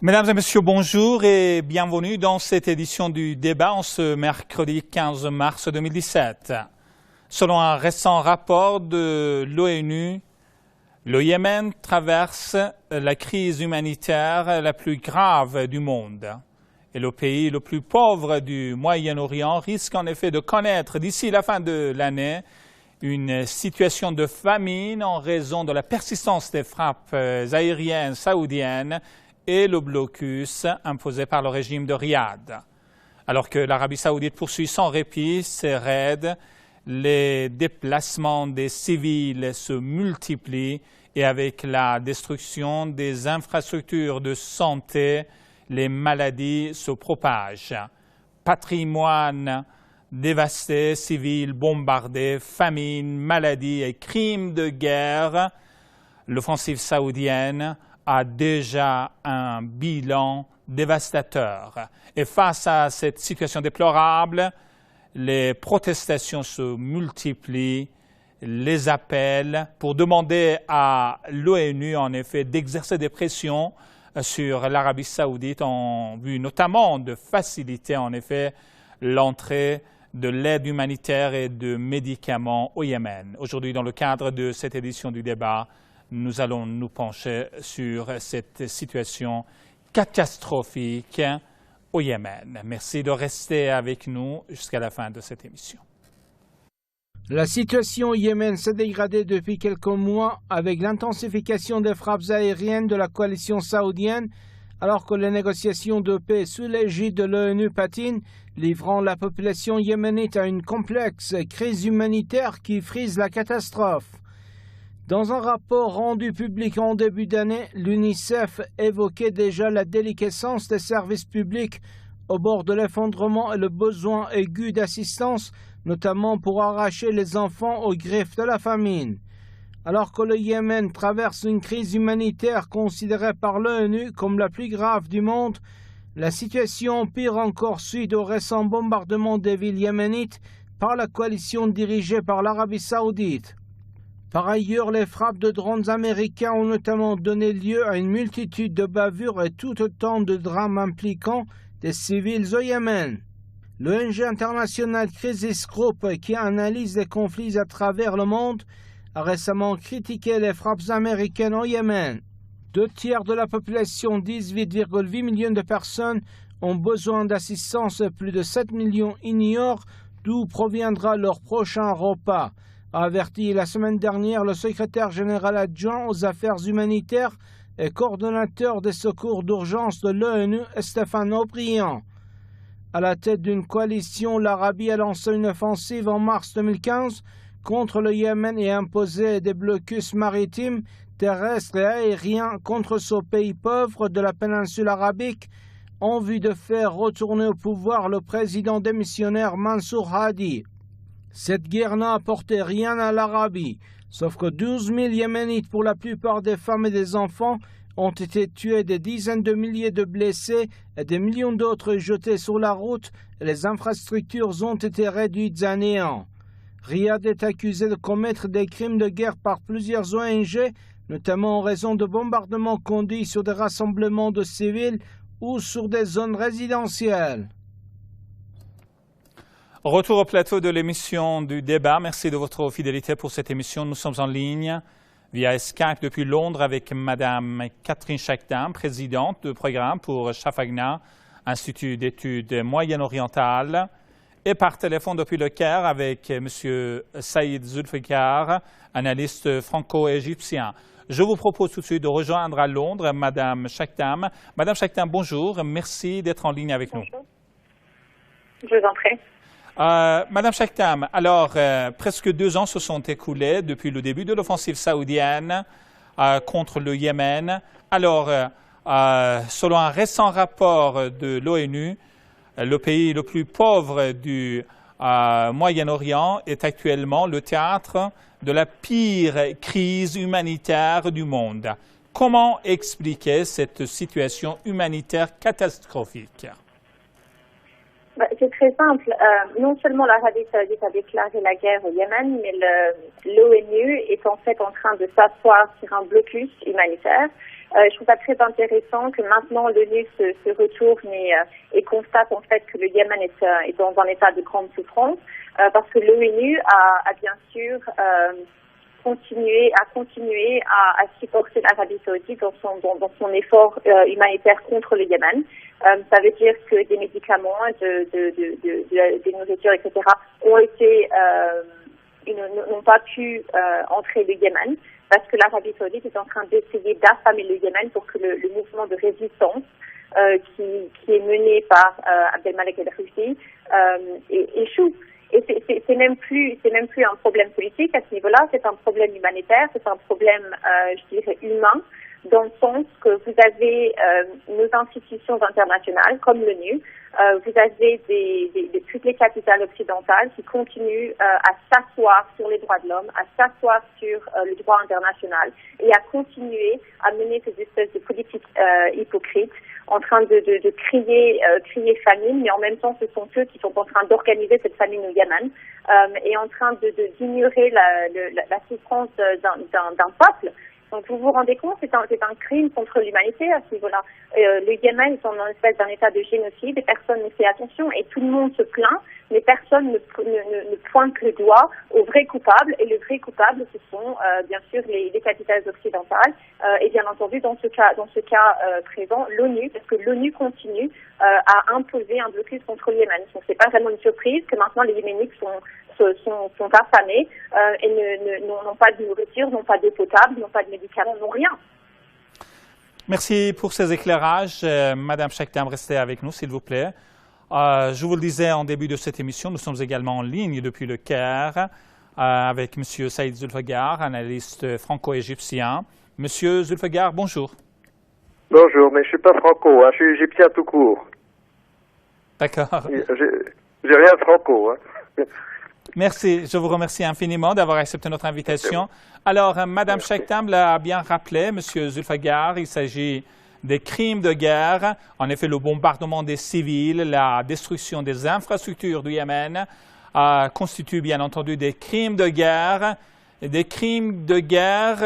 Mesdames et messieurs, bonjour et bienvenue dans cette édition du débat en ce mercredi 15 mars 2017. Selon un récent rapport de l'ONU, le Yémen traverse la crise humanitaire la plus grave du monde. Et le pays le plus pauvre du Moyen-Orient risque en effet de connaître d'ici la fin de l'année une situation de famine en raison de la persistance des frappes aériennes saoudiennes et le blocus imposé par le régime de Riyad. Alors que l'Arabie saoudite poursuit sans répit ses raids, les déplacements des civils se multiplient et avec la destruction des infrastructures de santé, les maladies se propagent. Patrimoine dévasté, civils bombardés, famine, maladies et crimes de guerre, l'offensive saoudienne a déjà un bilan dévastateur. Et face à cette situation déplorable, les protestations se multiplient, les appels pour demander à l'ONU, en effet, d'exercer des pressions sur l'Arabie saoudite en vue notamment de faciliter, en effet, l'entrée de l'aide humanitaire et de médicaments au Yémen. Aujourd'hui, dans le cadre de cette édition du débat, nous allons nous pencher sur cette situation catastrophique au Yémen. Merci de rester avec nous jusqu'à la fin de cette émission. La situation au Yémen s'est dégradée depuis quelques mois avec l'intensification des frappes aériennes de la coalition saoudienne, alors que les négociations de paix sous l'égide de l'ONU patinent, livrant la population yéménite à une complexe crise humanitaire qui frise la catastrophe. Dans un rapport rendu public en début d'année, l'UNICEF évoquait déjà la déliquescence des services publics au bord de l'effondrement et le besoin aigu d'assistance, notamment pour arracher les enfants aux griffes de la famine. Alors que le Yémen traverse une crise humanitaire considérée par l'ONU comme la plus grave du monde, la situation empire encore suite au récent bombardement des villes yéménites par la coalition dirigée par l'Arabie saoudite. Par ailleurs, les frappes de drones américains ont notamment donné lieu à une multitude de bavures et tout autant de drames impliquant des civils au Yémen. L'ONG internationale Crisis Group, qui analyse les conflits à travers le monde, a récemment critiqué les frappes américaines au Yémen. 2/3 de la population, 18,8 millions de personnes, ont besoin d'assistance et plus de 7 millions ignorent d'où proviendra leur prochain repas, a averti la semaine dernière le secrétaire général adjoint aux affaires humanitaires et coordonnateur des secours d'urgence de l'ONU, Stéphane O'Brien. À la tête d'une coalition, l'Arabie a lancé une offensive en mars 2015 contre le Yémen et imposé des blocus maritimes, terrestres et aériens contre ce pays pauvre de la péninsule arabique en vue de faire retourner au pouvoir le président démissionnaire Mansour Hadi. Cette guerre n'a apporté rien à l'Arabie, sauf que 12 000 Yéménites, pour la plupart des femmes et des enfants, ont été tués, des dizaines de milliers de blessés et des millions d'autres jetés sur la route, et les infrastructures ont été réduites à néant. Riyad est accusé de commettre des crimes de guerre par plusieurs ONG, notamment en raison de bombardements conduits sur des rassemblements de civils ou sur des zones résidentielles. Retour au plateau de l'émission du débat. Merci de votre fidélité pour cette émission. Nous sommes en ligne via Skype depuis Londres avec Mme Catherine Chakdam, présidente du programme pour Shafagna, Institut d'études moyen-orientales, et par téléphone depuis le Caire avec M. Saïd Zulfikar, analyste franco-égyptien. Je vous propose tout de suite de rejoindre à Londres Mme Chakdam. Mme Chakdam, bonjour. Merci d'être en ligne avec nous. Je vous en prie. Madame Chakdam, alors presque 2 ans se sont écoulés depuis le début de l'offensive saoudienne contre le Yémen. Alors, selon un récent rapport de l'ONU, le pays le plus pauvre du Moyen-Orient est actuellement le théâtre de la pire crise humanitaire du monde. Comment expliquer cette situation humanitaire catastrophique? C'est très simple. Non seulement l'Arabie saoudite a déclaré la guerre au Yémen, mais l'ONU est en fait en train de s'asseoir sur un blocus humanitaire Je trouve ça très intéressant que maintenant l'ONU se retourne et constate en fait que le Yémen est dans un état de grande souffrance, parce que l'ONU a bien sûr continué à supporter l'Arabie Saoudite dans son effort humanitaire contre le Yémen. Ça veut dire que des médicaments, des nourritures, etc. n'ont pas pu entrer le Yémen, parce que l'Arabie Saoudite est en train d'essayer d'affamer le Yémen pour que le mouvement de résistance qui est mené par Abdelmalek el-Houthi échoue. Et c'est même plus un problème politique à ce niveau-là, c'est un problème humanitaire, c'est un problème, je dirais, humain, dans le sens que vous avez nos institutions internationales, comme l'ONU, vous avez toutes les capitales occidentales qui continuent à s'asseoir sur les droits de l'homme, à s'asseoir sur le droit international et à continuer à mener cette espèce de politique hypocrite, en train de crier famine, mais en même temps ce sont eux qui sont en train d'organiser cette famine au Yémen et en train d'ignorer la souffrance d'un peuple. Donc vous vous rendez compte, c'est un crime contre l'humanité à ce niveau-là. Le Yémen est en espèce d'un état de génocide et personne ne fait attention et tout le monde se plaint, mais personne ne pointe le doigt au vrai coupable. Et le vrai coupable, ce sont bien sûr les capitales occidentales et bien entendu dans ce cas présent l'ONU, parce que l'ONU continue à imposer un blocus contre le Yémen. Donc c'est pas vraiment une surprise que maintenant les Yéménites sont affamés et n'ont pas de nourriture, n'ont pas d'eau potable, n'ont pas de médicaments, n'ont rien. Merci pour ces éclairages. Madame Chakdam, restez avec nous, s'il vous plaît. Je vous le disais en début de cette émission, nous sommes également en ligne depuis le Caire avec M. Saïd Zulfagar, analyste franco-égyptien. Monsieur Zulfagar, bonjour. Bonjour, mais je ne suis pas franco, je suis égyptien tout court. D'accord. J'ai rien de franco. Merci, je vous remercie infiniment d'avoir accepté notre invitation. Alors, Madame Chakdam l'a bien rappelé, Monsieur Zulfagar, il s'agit des crimes de guerre. En effet, le bombardement des civils, la destruction des infrastructures du Yémen constituent bien entendu des crimes de guerre. Des crimes de guerre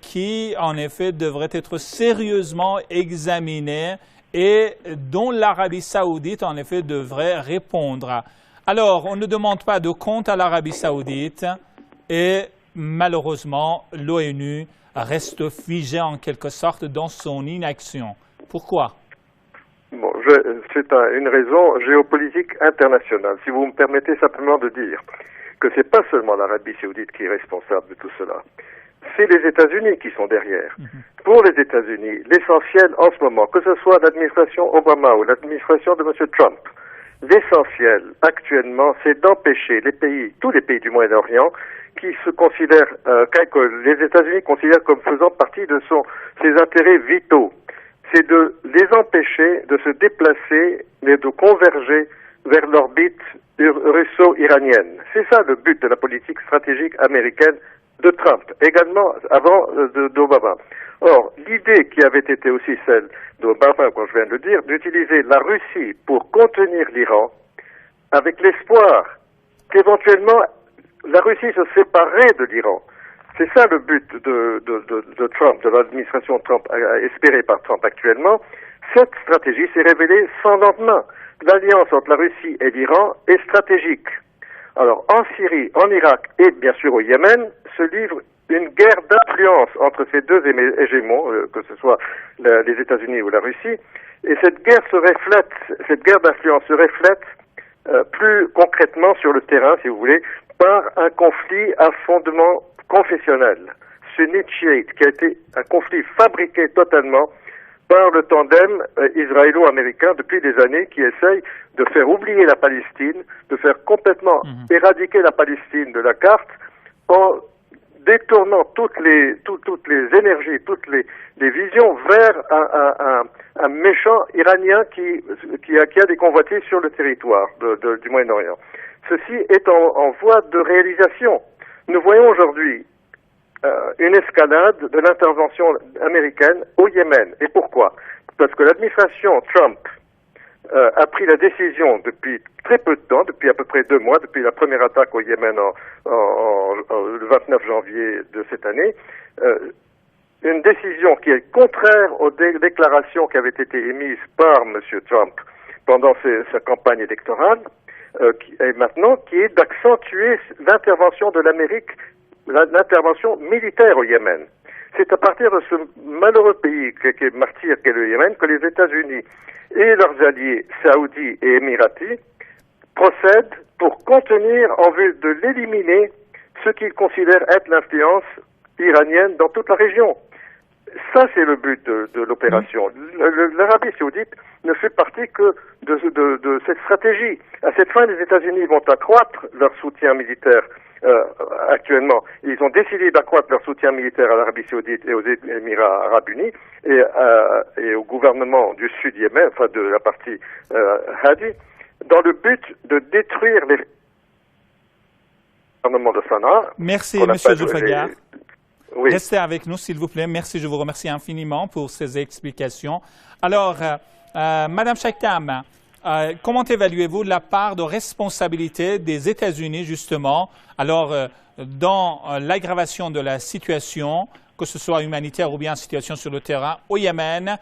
qui, en effet, devraient être sérieusement examinés et dont l'Arabie saoudite, en effet, devrait répondre. Alors, on ne demande pas de compte à l'Arabie saoudite et malheureusement, l'ONU reste figée en quelque sorte dans son inaction. Pourquoi? Bon, c'est une raison géopolitique internationale. Si vous me permettez simplement de dire que ce n'est pas seulement l'Arabie saoudite qui est responsable de tout cela, c'est les États-Unis qui sont derrière. Pour les États-Unis, l'essentiel en ce moment, que ce soit l'administration Obama ou l'administration de M. Trump, l'essentiel actuellement, c'est d'empêcher tous les pays du Moyen-Orient qui se considèrent, que les États-Unis considèrent comme faisant partie de ses intérêts vitaux, c'est de les empêcher de se déplacer et de converger vers l'orbite russo-iranienne. C'est ça le but de la politique stratégique américaine de Trump, également avant d'Obama. Or, l'idée qui avait été aussi celle d'Obama, comme je viens de le dire, d'utiliser la Russie pour contenir l'Iran, avec l'espoir qu'éventuellement la Russie se séparerait de l'Iran. C'est ça le but de Trump, de l'administration Trump, espérée par Trump actuellement. Cette stratégie s'est révélée sans lendemain. L'alliance entre la Russie et l'Iran est stratégique. Alors, en Syrie, en Irak et bien sûr au Yémen, se livre une guerre d'influence entre ces deux hégémons, que ce soit les États-Unis ou la Russie, et cette guerre d'influence se reflète plus concrètement sur le terrain, si vous voulez, par un conflit à fondement confessionnel, sunnite-chiite, qui a été un conflit fabriqué totalement par le tandem israélo-américain depuis des années qui essaye de faire oublier la Palestine, de faire complètement éradiquer la Palestine de la carte en détournant toutes les énergies, toutes les visions vers un méchant iranien qui a des convoitises sur le territoire du Moyen-Orient. Ceci est en voie de réalisation. Nous voyons aujourd'hui une escalade de l'intervention américaine au Yémen. Et pourquoi? Parce que l'administration Trump a pris la décision depuis très peu de temps, depuis à peu près 2 mois, depuis la première attaque au Yémen le 29 janvier de cette année, une décision qui est contraire aux déclarations qui avaient été émises par M. Trump pendant sa campagne électorale, et maintenant qui est d'accentuer l'intervention de l'Amérique, l'intervention militaire au Yémen. C'est à partir de ce malheureux pays qui est martyr qu'est le Yémen que les États-Unis et leurs alliés saoudis et émiratis procèdent pour contenir en vue de l'éliminer ce qu'ils considèrent être l'influence iranienne dans toute la région. Ça, c'est le but de l'opération. L'Arabie saoudite ne fait partie que de cette stratégie. À cette fin, les États-Unis vont accroître leur soutien militaire actuellement. Ils ont décidé d'accroître leur soutien militaire à l'Arabie saoudite et aux Émirats arabes unis et au gouvernement du Sud-Yémen, enfin de la partie Hadi, dans le but de détruire les gouvernements de Sanaa. Merci, M. Zulfagar. Oui. Restez avec nous, s'il vous plaît. Merci, je vous remercie infiniment pour ces explications. Alors, Madame Chaktam, comment évaluez-vous la part de responsabilité des États-Unis, justement, alors, dans l'aggravation de la situation, que ce soit humanitaire ou bien situation sur le terrain au Yémen,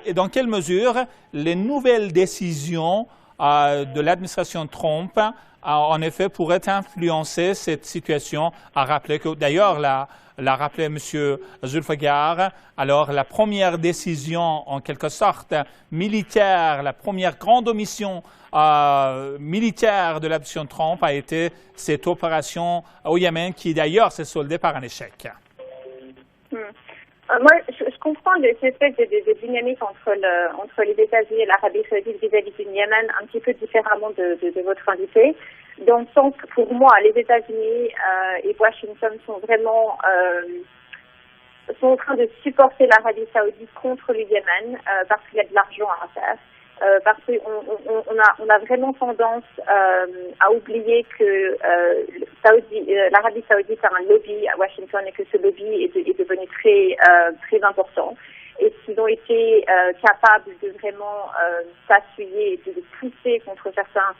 et dans quelle mesure les nouvelles décisions de l'administration Trump, en effet, pourraient influencer cette situation? À rappeler que, d'ailleurs, l'a rappelé M. Zulfagar, alors la première décision, en quelque sorte, militaire, la première grande omission militaire de l'administration Trump a été cette opération au Yémen qui, d'ailleurs, s'est soldée par un échec. Moi, je comprends cette espèce de dynamique entre les États-Unis et l'Arabie saoudite vis-à-vis du Yémen un petit peu différemment de votre invité, dans le sens que pour moi, les États-Unis et Washington sont vraiment sont en train de supporter l'Arabie saoudite contre le Yémen parce qu'il y a de l'argent à faire. Parce qu'on a vraiment tendance à oublier que l'Arabie saoudite a un lobby à Washington et que ce lobby est devenu très important. Et qu'ils ont été capables de vraiment s'appuyer et de pousser contre certains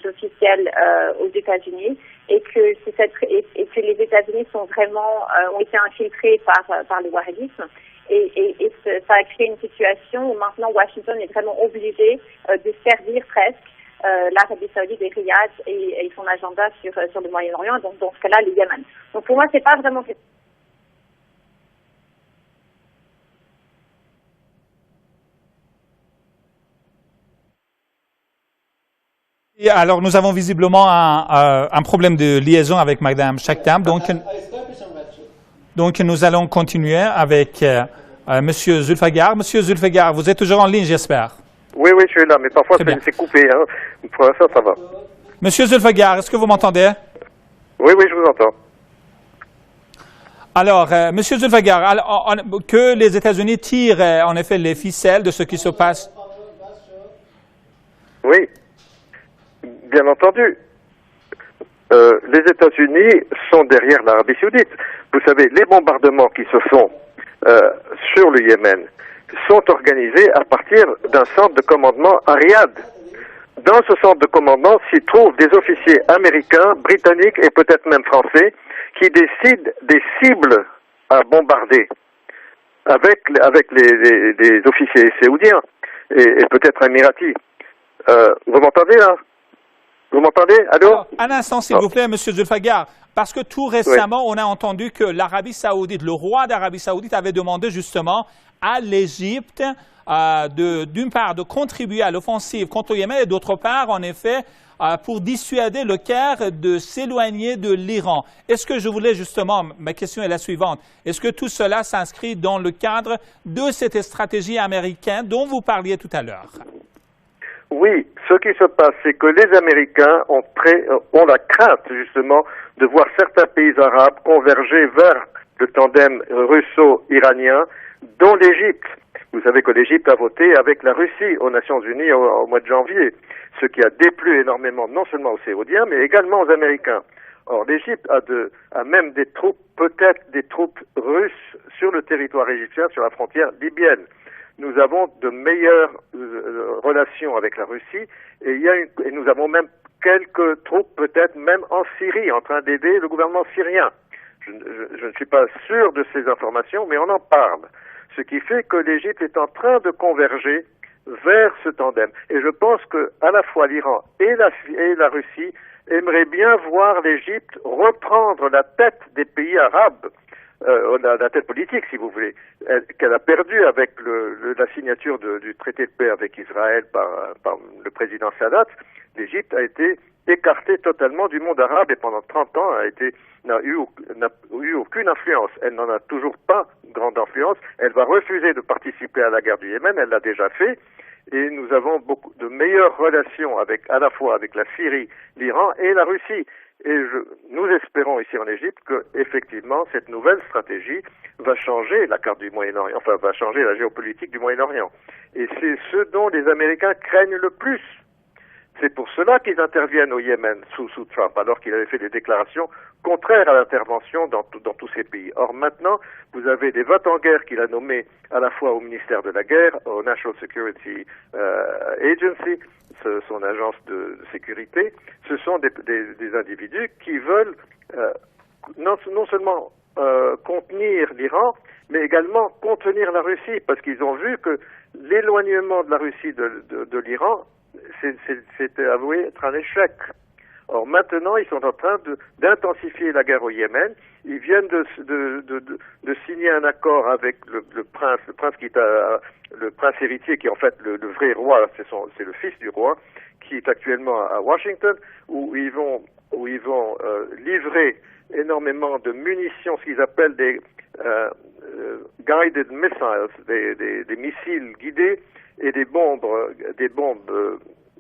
officiels aux États-Unis et que les États-Unis sont vraiment ont été infiltrés par le wahhabisme. Et ça a créé une situation où maintenant Washington est vraiment obligé de servir presque l'Arabie saoudite et Riyad et son agenda sur le Moyen-Orient, donc dans ce cas-là, le Yémen. Donc pour moi, c'est pas vraiment... Et alors, nous avons visiblement un problème de liaison avec Mme Chaktam, donc nous allons continuer avec M. Zulfagar. M. Zulfagar, vous êtes toujours en ligne, j'espère. Oui, je suis là, mais parfois c'est coupé. Hein. Pour l'instant, ça va. M. Zulfagar, est-ce que vous m'entendez? Oui, je vous entends. Alors, M. Zulfagar, que les États-Unis tirent en effet les ficelles de ce qui se passe. Oui, bien entendu. Les États-Unis sont derrière l'Arabie saoudite. Vous savez, les bombardements qui se font sur le Yémen sont organisés à partir d'un centre de commandement à Riyad. Dans ce centre de commandement s'y trouvent des officiers américains, britanniques et peut-être même français qui décident des cibles à bombarder avec les officiers saoudiens et peut-être émiratis. Vous m'entendez là? Vous m'entendez? Allô? Alors, un instant, s'il vous plaît, M. Zulfagar, parce que tout récemment, on a entendu que l'Arabie saoudite, le roi d'Arabie saoudite avait demandé justement à l'Égypte, d'une part, de contribuer à l'offensive contre le Yémen et d'autre part, en effet, pour dissuader le Caire de s'éloigner de l'Iran. Est-ce que je voulais justement, ma question est la suivante, est-ce que tout cela s'inscrit dans le cadre de cette stratégie américaine dont vous parliez tout à l'heure? Oui, ce qui se passe, c'est que les Américains ont la crainte, justement, de voir certains pays arabes converger vers le tandem russo-iranien, dont l'Égypte. Vous savez que l'Égypte a voté avec la Russie aux Nations Unies au mois de janvier, ce qui a déplu énormément, non seulement aux Saoudiens, mais également aux Américains. Or, l'Égypte a même des troupes, peut-être des troupes russes sur le territoire égyptien, sur la frontière libyenne. Nous avons de meilleures relations avec la Russie et nous avons même quelques troupes peut-être même en Syrie en train d'aider le gouvernement syrien. je ne suis pas sûr de ces informations, mais on en parle. Ce qui fait que l'Égypte est en train de converger vers ce tandem. Et je pense que à la fois l'Iran et la Russie aimeraient bien voir l'Égypte reprendre la tête des pays arabes, la tête politique, si vous voulez, qu'elle a perdue avec la signature du traité de paix avec Israël par le président Sadat. L'Égypte a été écartée totalement du monde arabe et pendant 30 ans n'a eu aucune influence. Elle n'en a toujours pas grande influence. Elle va refuser de participer à la guerre du Yémen, elle l'a déjà fait. Et nous avons beaucoup de meilleures relations à la fois avec la Syrie, l'Iran et la Russie. Et nous espérons ici en Égypte que, effectivement, cette nouvelle stratégie va changer la carte du Moyen-Orient, enfin, va changer la géopolitique du Moyen-Orient. Et c'est ce dont les Américains craignent le plus. C'est pour cela qu'ils interviennent au Yémen sous Trump, alors qu'il avait fait des déclarations contraires à l'intervention dans tous ces pays. Or maintenant, vous avez des va-t-en-guerre qu'il a nommés à la fois au ministère de la Guerre, au National Security Agency, son agence de sécurité. Ce sont des individus qui veulent non seulement contenir l'Iran, mais également contenir la Russie, parce qu'ils ont vu que l'éloignement de la Russie de l'Iran c'était avoué être un échec. Or maintenant, ils sont en train d'intensifier la guerre au Yémen. Ils viennent de signer un accord avec le prince héritier, qui est en fait le vrai roi, c'est le fils du roi, qui est actuellement à Washington, où ils vont livrer énormément de munitions, ce qu'ils appellent des guided missiles, des missiles guidés, et des bombes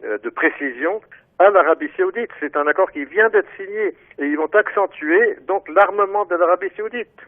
de précision à l'Arabie Saoudite. C'est un accord qui vient d'être signé et ils vont accentuer donc l'armement de l'Arabie Saoudite.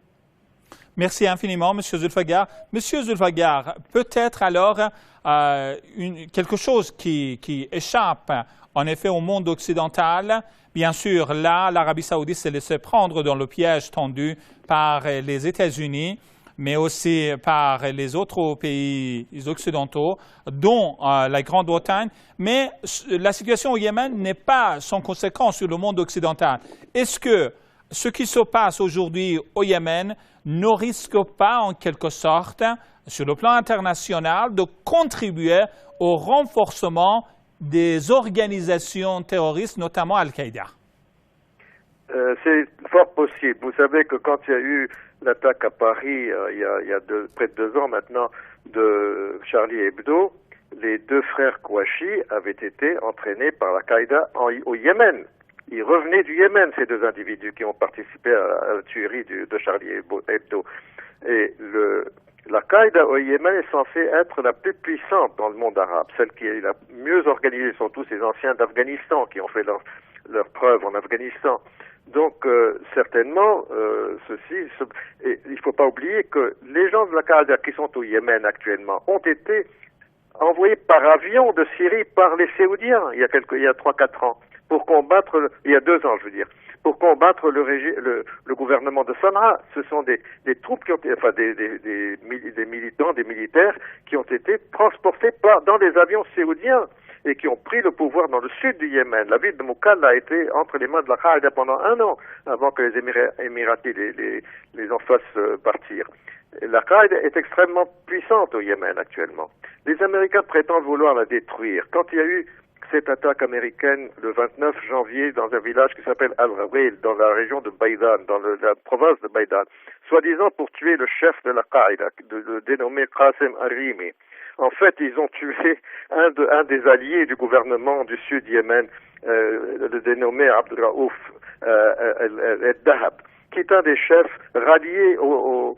Merci infiniment, M. Zulfagar. Monsieur Zulfagar, peut-être alors quelque chose qui échappe en effet au monde occidental. Bien sûr, là, l'Arabie Saoudite s'est laissée prendre dans le piège tendu par les États-Unis, mais aussi par les autres pays occidentaux, dont la Grande-Bretagne. Mais la situation au Yémen n'est pas sans conséquence sur le monde occidental. Est-ce que ce qui se passe aujourd'hui au Yémen ne risque pas, en quelque sorte, sur le plan international, de contribuer au renforcement des organisations terroristes, notamment Al-Qaïda? C'est fort possible. Vous savez que quand il y a eu l'attaque à Paris, il y a près de 2 ans maintenant, de Charlie Hebdo, les 2 frères Kouachi avaient été entraînés par l'Al-Qaïda au Yémen. Ils revenaient du Yémen, ces 2 individus qui ont participé à la tuerie de Charlie Hebdo. Et l'Al-Qaïda au Yémen est censée être la plus puissante dans le monde arabe. Celle qui est la mieux organisée sont tous ces anciens d'Afghanistan qui ont fait leur preuve en Afghanistan. Donc, certainement, et il ne faut pas oublier que les gens de l'Al-Qaïda qui sont au Yémen actuellement ont été envoyés par avion de Syrie par les Saoudiens il y a 3-4 ans, pour combattre, il y a 2 ans, je veux dire, pour combattre le gouvernement de Sanaa. Ce sont des troupes qui ont été, enfin des militants, des militaires qui ont été transportés dans des avions saoudiens et qui ont pris le pouvoir dans le sud du Yémen. La ville de Moukalla a été entre les mains de l'Al-Qaïda pendant 1 an avant que les Émiratis les en fassent partir. L'Al-Qaïda est extrêmement puissante au Yémen actuellement. Les Américains prétendent vouloir la détruire. Quand il y a eu cette attaque américaine le 29 janvier dans un village qui s'appelle Al-Rawil, dans la région de Baydan, dans la province de Baydan, soi-disant pour tuer le chef de l'Al-Qaïda, le dénommé Qasem Arimi. En fait, ils ont tué un des alliés du gouvernement du sud Yémen, le dénommé Abdurraouf el-Dahab, qui est un des chefs ralliés aux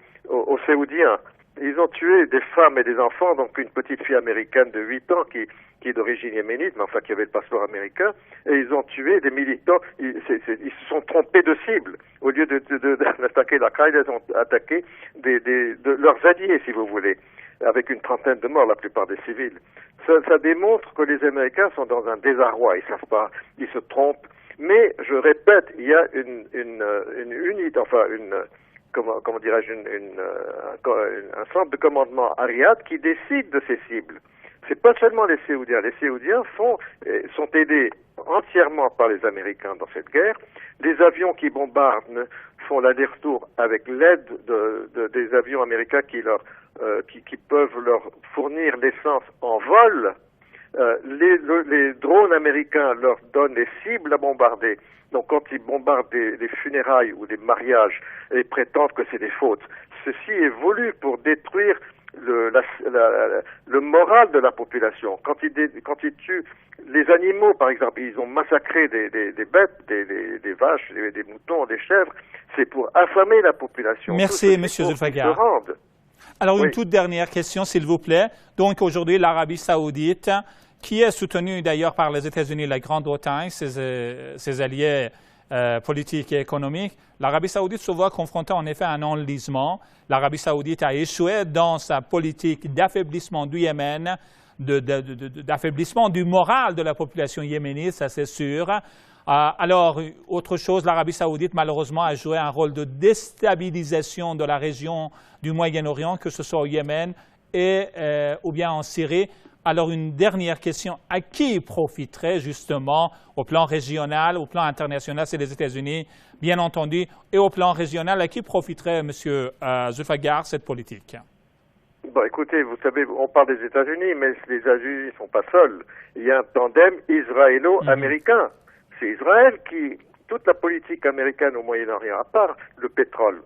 Saoudiens. Ils ont tué des femmes et des enfants, donc une petite fille américaine de 8 ans qui est d'origine yéménite, mais enfin qui avait le passeport américain, et ils ont tué des militants. Ils se sont trompés de cible. Au lieu d'attaquer l'Al-Qaïda, ils ont attaqué leurs alliés, si vous voulez, avec une trentaine de morts, la plupart des civils. Ça démontre que les Américains sont dans un désarroi. Ils savent pas, ils se trompent. Mais je répète, il y a une unité, enfin comment dirais-je, un centre de commandement à Riyad qui décide de ces cibles. C'est pas seulement les Saoudiens. Les Saoudiens sont aidés entièrement par les Américains dans cette guerre. Les avions qui bombardent font l'aller-retour avec l'aide des avions américains qui peuvent leur fournir l'essence en vol. Les drones américains leur donnent les cibles à bombarder. Donc quand ils bombardent des funérailles ou des mariages et prétendent que c'est des fautes, ceci est voulu pour détruire le moral de la population. Quand ils tuent les animaux, par exemple, ils ont massacré des bêtes, des vaches, des moutons, des chèvres, c'est pour affamer la population. Merci, M. Zulfagar. Alors, oui. Une toute dernière question, s'il vous plaît. Donc, aujourd'hui, l'Arabie saoudite, qui est soutenue d'ailleurs par les États-Unis, la Grande-Bretagne, ses alliés politiques et économiques, l'Arabie saoudite se voit confrontée en effet à un enlisement. L'Arabie saoudite a échoué dans sa politique d'affaiblissement du Yémen, d'affaiblissement du moral de la population yéménite, ça c'est sûr. Alors, autre chose, l'Arabie saoudite malheureusement a joué un rôle de déstabilisation de la région du Moyen-Orient, que ce soit au Yémen ou bien en Syrie. Alors, une dernière question, à qui profiterait justement au plan régional, au plan international, c'est les États-Unis, bien entendu, et au plan régional, à qui profiterait, M. Zulfagar, cette politique? Bon, écoutez, vous savez, on parle des États-Unis, mais les États-Unis ne sont pas seuls. Il y a un tandem israélo-américain. C'est Israël qui, toute la politique américaine au Moyen-Orient, à part le pétrole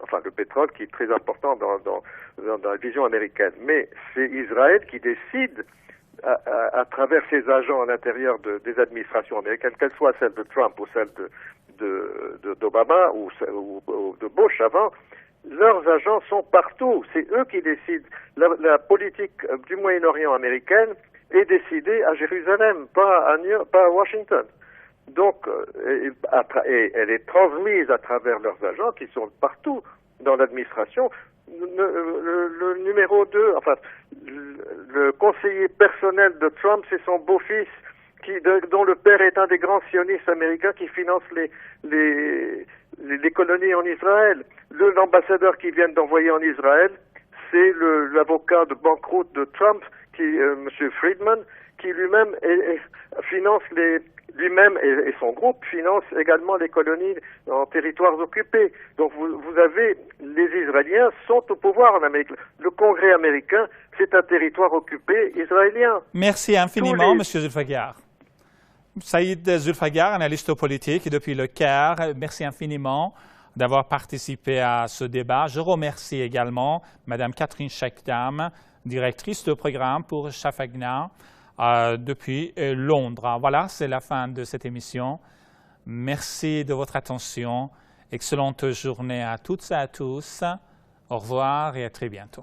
qui est très important dans la vision américaine, mais c'est Israël qui décide à travers ses agents à l'intérieur des administrations américaines, qu'elles soient celles de Trump ou celles d'Obama ou de Bush avant, leurs agents sont partout. C'est eux qui décident. La politique du Moyen-Orient américaine est décidée à Jérusalem, pas à Washington. Donc, elle est transmise à travers leurs agents qui sont partout dans l'administration. Le numéro 2, le conseiller personnel de Trump, c'est son beau-fils, dont le père est un des grands sionistes américains qui finance les colonies en Israël. L'ambassadeur qui vient d'envoyer en Israël, c'est l'avocat de banqueroute de Trump, M. Friedman, qui lui-même finance lui-même et son groupe finance également les colonies en territoires occupés. Donc vous avez, les Israéliens sont au pouvoir en Amérique. Le Congrès américain, c'est un territoire occupé israélien. Merci infiniment, M. Zulfagar. Saïd Zulfagar, analyste politique depuis le Caire, merci infiniment d'avoir participé à ce débat. Je remercie également Mme Catherine Chekdam, directrice de programme pour Shafagna, depuis Londres. Voilà, c'est la fin de cette émission. Merci de votre attention. Excellente journée à toutes et à tous. Au revoir et à très bientôt.